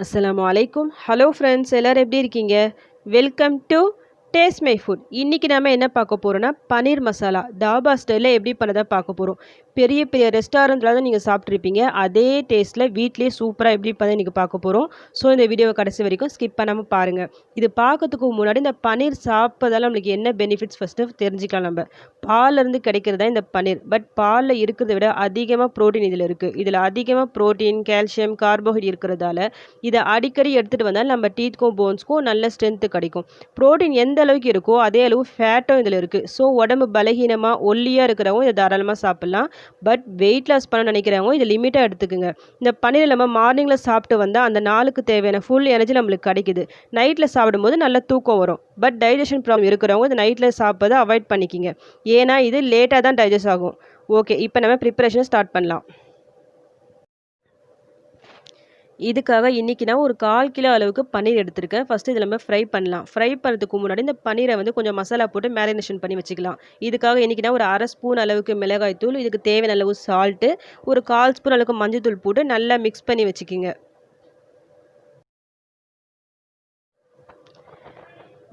அஸ்ஸலாமு அலைக்கும். Hello friends, எல்லாரும் எப்படி இருக்கீங்க? Welcome to taste my foot. இன்னைக்கு நாம என்ன பார்க்க போறோம்னா, பன்னீர் மசாலா தாபா ஸ்டைல்ல எப்படி பண்ணதா பார்க்க போறோம். பெரிய பெரிய ரெஸ்டாரண்ட்ல தான் நீங்க சாப்பிட்டுருப்பீங்க. அதே டேஸ்ட்ல வீட்லயே சூப்பரா எப்படி பண்ண இன்னைக்கு பார்க்க போறோம். ஸோ இந்த வீடியோவை கடைசி வரைக்கும் ஸ்கிப் பண்ணாம பாருங்க. இது பார்க்கறதுக்கு முன்னாடி இந்த பன்னீர் சாப்பிட்றதால நம்மளுக்கு என்ன பெனிஃபிட்ஸ் ஃபர்ஸ்ட்டு தெரிஞ்சுக்கலாம் நம்ம. பால்ல இருந்து கிடைக்கிறது தான் இந்த பன்னீர். பட் பால்ல இருக்கிறத விட அதிகமா புரோட்டீன் இதில இருக்கு. இதில அதிகமா புரோட்டீன், கால்சியம், கார்போஹைட்ரேட் இருக்கிறதால இத அடிக்கடி எடுத்துட்டு வந்தா நம்ம டீத்க்கும், போன்ஸ்க்கும் நல்ல ஸ்ட்ரென்த் கிடைக்கும். புரோட்டீன் எந்த அளவுக்கு இருக்கோ, அதே அளவு ஃபேட்டும் இதில இருக்கு. ஸோ உடம்பு பலகீனமா, ஒல்லியா இருக்கிறவங்க இத தாராளமா சாப்பிடலாம். பட் வெயிட் லாஸ் பண்ண நினைக்கிறவங்க இத லிமிட்டா எடுத்துக்கங்க. இந்த பன்னீர் நம்ம மார்னிங்ல சாப்பிட்டு வந்தா அந்த நாளுக்கு தேவையான ஃபுல் எனர்ஜி நம்மளுக்கு கிடைக்குது. நைட்ல சாப்பிடும்போது நல்ல தூக்கம் வரும். பட் டைஜஷன் ப்ராப்ளம் இருக்கிறவங்க இத நைட்ல சாப்பிட்றத அவாய்ட் பண்ணிக்கிங்க. ஏன்னா இது லேட்டா தான் டைஜஸ்ட் ஆகும். ஓகே, இப்போ நம்ம ப்ரிப்பரேஷன் ஸ்டார்ட் பண்ணலாம். இதுக்காக இன்னைக்கு நான் ஒரு 1/4 கிலோ அளவுக்கு பன்னீர் எடுத்திருக்கேன். ஃபர்ஸ்ட் இதில நம்ம ஃப்ரை பண்ணலாம். ஃப்ரை பண்ணுறதுக்கு முன்னாடி இந்த பன்னீரை வந்து கொஞ்சம் மசாலா போட்டு மேரினேஷன் பண்ணி வச்சுக்கலாம். இதுக்காக இன்னைக்கு நான் ஒரு 1/2 ஸ்பூன் அளவுக்கு மிளகாய் தூள், இதுக்கு தேவையான அளவு சால்ட்டு, ஒரு 1/4 ஸ்பூன் அளவுக்கு மஞ்சள் தூள் போட்டு நல்லா மிக்ஸ் பண்ணி வச்சுக்கிங்க.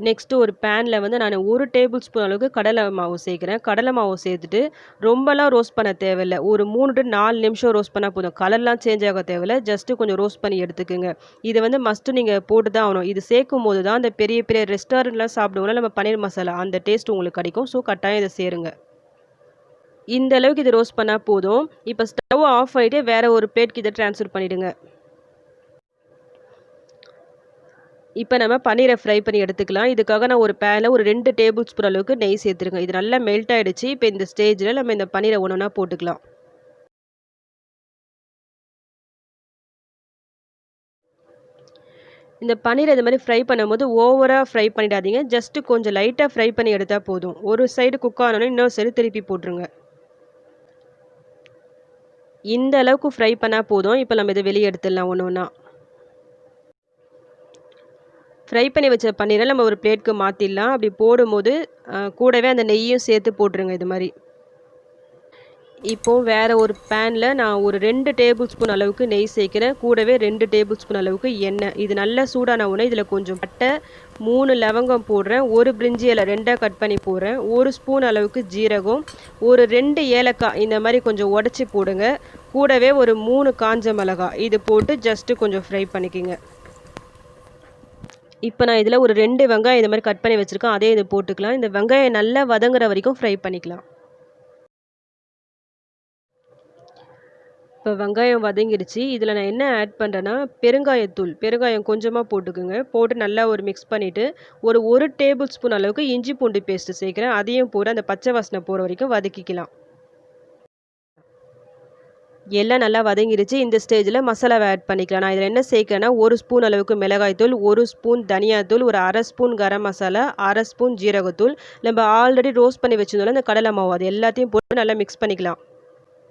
நெக்ஸ்ட்டு ஒரு பேன்ல வந்து நான் 1 டேபிள் ஸ்பூன் அளவுக்கு கடலை மாவு சேர்க்கிறேன். கடலை மாவு சேர்த்துட்டு ரொம்பலாம் ரோஸ்ட் பண்ண தேவையில்ல. ஒரு 3 டூ 4 நிமிஷம் ரோஸ்ட் பண்ணா போதும். கலர்லாம் சேஞ்ச் ஆக தேவையில்ல. ஜஸ்ட்டு கொஞ்சம் ரோஸ்ட் பண்ணி எடுத்துக்கங்க. இது வந்து மஸ்ட்டு நீங்க போட்டு தான் ஆகணும். இது சேர்க்கும்போது தான் அந்த பெரிய பெரிய ரெஸ்டாரண்ட்லாம் சாப்பிடுவோம்ல நம்ம பன்னீர் மசாலா, அந்த டேஸ்ட் உங்களுக்கு கிடைக்கும். ஸோ கட்டாயம் இத சேருங்க. இந்த அளவுக்கு இது ரோஸ்ட் பண்ணா போதும். இப்போ ஸ்டவ் ஆஃப் பண்ணிட்டு வேற ஒரு பிளேட்க்கு இத ட்ரான்ஸ்ஃபர் பண்ணிடுங்க. இப்போ நம்ம பன்னீரை ஃப்ரை பண்ணி எடுத்துக்கலாம். இதுக்காக நான் ஒரு பேன்ல ஒரு 2 டேபிள் ஸ்பூன் அளவுக்கு நெய் சேர்த்துருக்கேன். இது நல்லா மெல்ட் ஆயிடுச்சு. இப்போ இந்த ஸ்டேஜ்ல நம்ம இந்த பன்னீரை ஒண்ணா போட்டுக்கலாம். இந்த பன்னீரை இது மாரி ஃப்ரை பண்ணும்போது ஓவரா ஃப்ரை பண்ணிடாதீங்க. ஜஸ்ட் கொஞ்சம் லைட்டா ஃப்ரை பண்ணி எடுத்தா போதும். ஒரு சைடு குக் ஆனோனே இன்னொரு சைடு திருப்பி போட்டுருங்க. இந்த அளவுக்கு ஃப்ரை பண்ணா போதும். இப்போ நம்ம இத வெளிய எடுத்துடலாம் ஒண்ணா. ஃப்ரை பண்ணி வச்ச பன்னீரை நம்ம ஒரு பிளேட்க்கு மாத்திடலாம். அப்படி போடும்போது கூடவே அந்த நெய்யும் சேர்த்து போட்டுருங்க இது மாரி. இப்போ வேற ஒரு பேன்ல நான் ஒரு 2 டேபிள் ஸ்பூன் அளவுக்கு நெய் சேர்க்கிறேன். கூடவே 2 டேபிள் ஸ்பூன் அளவுக்கு எண்ணெய். இது நல்லா சூடான உடனே இதில கொஞ்சம் பட்டை, 3 லவங்கம் போடுறேன். 1 பிரிஞ்சி இலை 2ஆ கட் பண்ணி போடுறேன். 1 ஸ்பூன் அளவுக்கு ஜீரகம், ஒரு 2 ஏலக்காய் இந்த மாரி கொஞ்சம் உடைச்சு போடுங்க. கூடவே ஒரு 3 காஞ்ச மிளகாய் இது போட்டு ஜஸ்ட் கொஞ்சம் ஃப்ரை பண்ணிக்கங்க. இப்போ நான் இதில ஒரு 2 வெங்காயம் இந்த மாரி கட் பண்ணி வச்சிருக்கேன். அதையும் இது போட்டுக்கலாம். இந்த வெங்காயம் நல்லா வதங்குற வரைக்கும் ஃப்ரை பண்ணிக்கலாம். இப்போ வெங்காயம் வதங்கிடுச்சு. இதில நான் என்ன ஆட் பண்ணுறேன்னா, பெருங்காயத்தூள். பெருங்காயம் கொஞ்சமா போட்டுக்கோங்க. போட்டு நல்லா ஒரு மிக்ஸ் பண்ணிவிட்டு, ஒரு 1 டேபிள் ஸ்பூன் அளவுக்கு இஞ்சி பூண்டு பேஸ்ட்டு சேர்க்குறேன். அதையும் போட்டு அந்த பச்சை வாசனை போகிற வரைக்கும் வதக்கிக்கலாம். எல்லாம் நல்லா வதங்கிடுச்சு. இந்த ஸ்டேஜில மசாலாவை ஆட் பண்ணிக்கலாம். நான் இதில என்ன சேர்க்கிறேன்னா, 1 ஸ்பூன் அளவுக்கு மிளகாய்த்தூள், 1 ஸ்பூன் தனியாத்தூள், ஒரு 1/2 ஸ்பூன் கரம் மசாலா, 1/2 ஸ்பூன் ஜீரகத்தூள், நம்ம ஆல்ரெடி ரோஸ்ட் பண்ணி வச்சிருந்தோம்ல அந்த கடலை மாவு, அது எல்லாத்தையும் போட்டு நல்லா மிக்ஸ் பண்ணிக்கலாம்.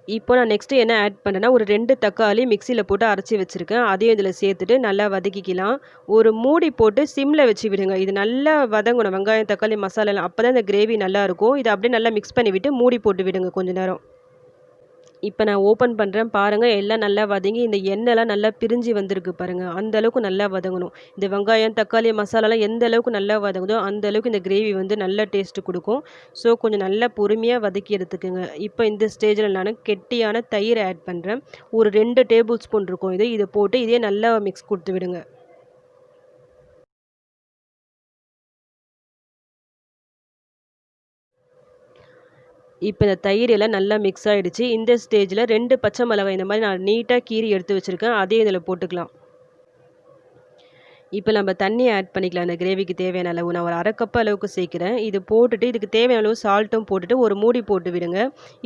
இப்போ நான் நெக்ஸ்ட்டு என்ன ஆட் பண்ணேன்னா, ஒரு 2 தக்காளி மிக்ஸியில போட்டு அரைச்சி வச்சிருக்கேன். அதையும் இதில சேர்த்துட்டு நல்லா வதக்கிக்கலாம். ஒரு மூடி போட்டு சிம்ல வச்சு விடுங்க. இது நல்லா வதங்கணும். வெங்காயம், தக்காளி, மசாலாலாம். அப்பதான் இந்த கிரேவி நல்லாயிருக்கும். இத அப்படியே நல்லா மிக்ஸ் பண்ணி விட்டு மூடி போட்டு விடுங்க கொஞ்ச நேரம். இப்ப நான் ஓப்பன் பண்றேன். பாருங்க எல்லாம் நல்லா வதங்கி இந்த எண்ணெய்லாம் நல்லா பிரிஞ்சு வந்திருக்கு பாருங்க. அந்த அளவுக்கு நல்லா வதங்கணும். இந்த வெங்காயம், தக்காளி, மசாலாலாம் எந்த அளவுக்கு நல்லா வதங்குதோ, அந்த அளவுக்கு இந்த கிரேவி வந்து நல்ல டேஸ்ட் குடுக்கும். ஸோ கொஞ்சம் நல்லா பொறுமையா வதக்கி எடுத்துக்கங்க. இப்போ இந்த ஸ்டேஜ்ல நானு கெட்டியான தயிர் ஆட் பண்றேன். ஒரு 2 டேபிள் ஸ்பூன் இருக்கும் இது. இத போட்டு இதே நல்லா மிக்ஸ் குடுத்து விடுங்க. இப்ப இந்த தயிர் எல்லாம் நல்லா மிக்ஸ் ஆயிடுச்சு. இந்த ஸ்டேஜ்ல 2 பச்சை மிளகாய் இந்த மாரி நான் நீட்டா கீறி எடுத்து வச்சிருக்கேன். அதையும் இதில போட்டுக்கலாம். இப்ப நம்ம தண்ணி ஆட் பண்ணிக்கலாம். அந்த கிரேவிக்கு தேவையான அளவு. நான் ஒரு 1/2 கப் அளவுக்கு சேர்க்கிறேன். இது போட்டுட்டு இதுக்கு தேவையான அளவு சால்ட்டும் போட்டுட்டு ஒரு மூடி போட்டு விடுங்க.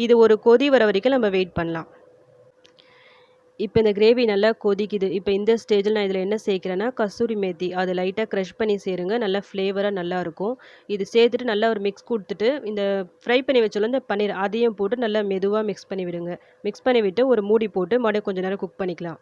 இது ஒரு கொதி வர வரைக்கும் நம்ம வெயிட் பண்ணலாம். இப்ப இந்த கிரேவி நல்லா கொதிக்குது. இப்ப இந்த ஸ்டேஜ்ல நான் இதில என்ன சேர்க்கிறேன்னா, கசூரி மேத்தி. அத லைட்டா க்ரஷ் பண்ணி சேருங்க. நல்லா ஃப்ளேவரா நல்லாருக்கும். இது சேர்த்துட்டு நல்லா ஒரு மிக்ஸ் குடுத்துட்டு, இந்த ஃப்ரை பண்ணி வச்சோம்ல இந்த பன்னீர் அதையும் போட்டு நல்லா மெதுவா மிக்ஸ் பண்ணி விடுங்க. மிக்ஸ் பண்ணி விட்டு ஒரு மூடி போட்டு மறுபடியும் கொஞ்ச நேரம் குக் பண்ணிக்கலாம்.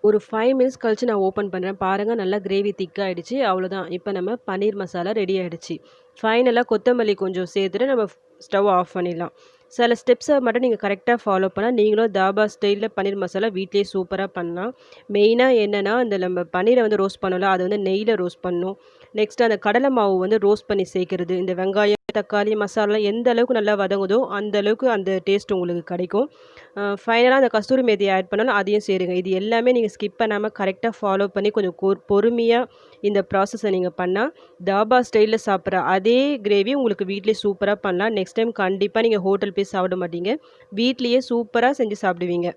ஒரு 5 மினிட்ஸ் கழிச்சு நான் ஓப்பன் பண்றேன். பாருங்க நல்லா கிரேவி திக் ஆயிடுச்சு. அவ்வளோதான். இப்ப நம்ம பன்னீர் மசாலா ரெடி ஆயிடுச்சு. ஃபைனலா கொத்தமல்லி கொஞ்சம் சேர்த்துட்டு நம்ம ஸ்டவ் ஆஃப் பண்ணிடலாம். சில ஸ்டெப்ஸை மட்டும் நீங்கள் கரெக்டாக ஃபாலோ பண்ணால் நீங்களும் தாபா ஸ்டைலில் பன்னீர் மசாலா வீட்லேயே சூப்பராக பண்ணலாம். மெயினாக என்னென்னா இந்த நம்ம பன்னீரை வந்து ரோஸ்ட் பண்ணோம்ல அதை வந்து நெய்யில் ரோஸ்ட் பண்ணணும். நெக்ஸ்ட் அந்த கடலை மாவு வந்து ரோஸ்ட் பண்ணி சேர்க்கறது. இந்த வெங்காயம், தக்காளி, மசாலா எந்த அளவுக்கு நல்லா வதங்குதோ அந்த அளவுக்கு அந்த டேஸ்ட் உங்களுக்கு கிடைக்கும். ஃபைனலாக அந்த கஸ்தூரி மேத்தியை ஆட் பண்ணாலும் அதையும் சேருங்க. இது எல்லாமே நீங்கள் ஸ்கிப் பண்ணாமல் கரெக்டாக ஃபாலோ பண்ணி கொஞ்சம் பொறுமையாக இந்த ப்ராசஸை நீங்கள் பண்ணால் தாபா ஸ்டைலில் சாப்பிட்ற அதே கிரேவி உங்களுக்கு வீட்லேயே சூப்பராக பண்ணலாம். நெக்ஸ்ட் டைம் கண்டிப்பாக நீங்கள் ஹோட்டல் போய் சாப்பிட மாட்டீங்க. வீட்லேயே சூப்பராக செஞ்சு சாப்பிடுவீங்க.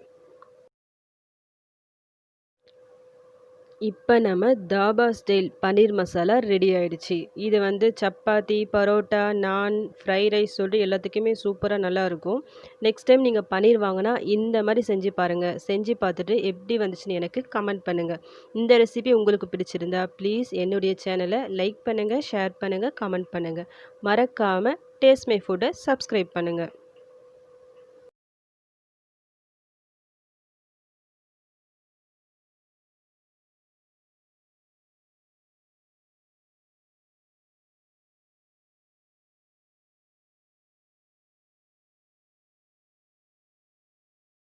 இப்போ நம்ம தாபா ஸ்டைல் பன்னீர் மசாலா ரெடி ஆயிடுச்சு. இது வந்து சப்பாத்தி, பரோட்டா, நான், ஃப்ரைட் ரைஸ் சொல்லிட்டு எல்லாத்துக்குமே சூப்பராக நல்லாயிருக்கும். நெக்ஸ்ட் டைம் நீங்கள் பன்னீர் வாங்கினா இந்த மாதிரி செஞ்சு பாருங்கள். செஞ்சு பார்த்துட்டு எப்படி வந்துச்சுன்னு எனக்கு கமெண்ட் பண்ணுங்கள். இந்த ரெசிபி உங்களுக்கு பிடிச்சிருந்தா ப்ளீஸ் என்னுடைய சேனலை லைக் பண்ணுங்கள், ஷேர் பண்ணுங்கள், கமெண்ட் பண்ணுங்கள். மறக்காமல் டேஸ்ட் மை ஃபுட்டை சப்ஸ்கிரைப் பண்ணுங்கள்.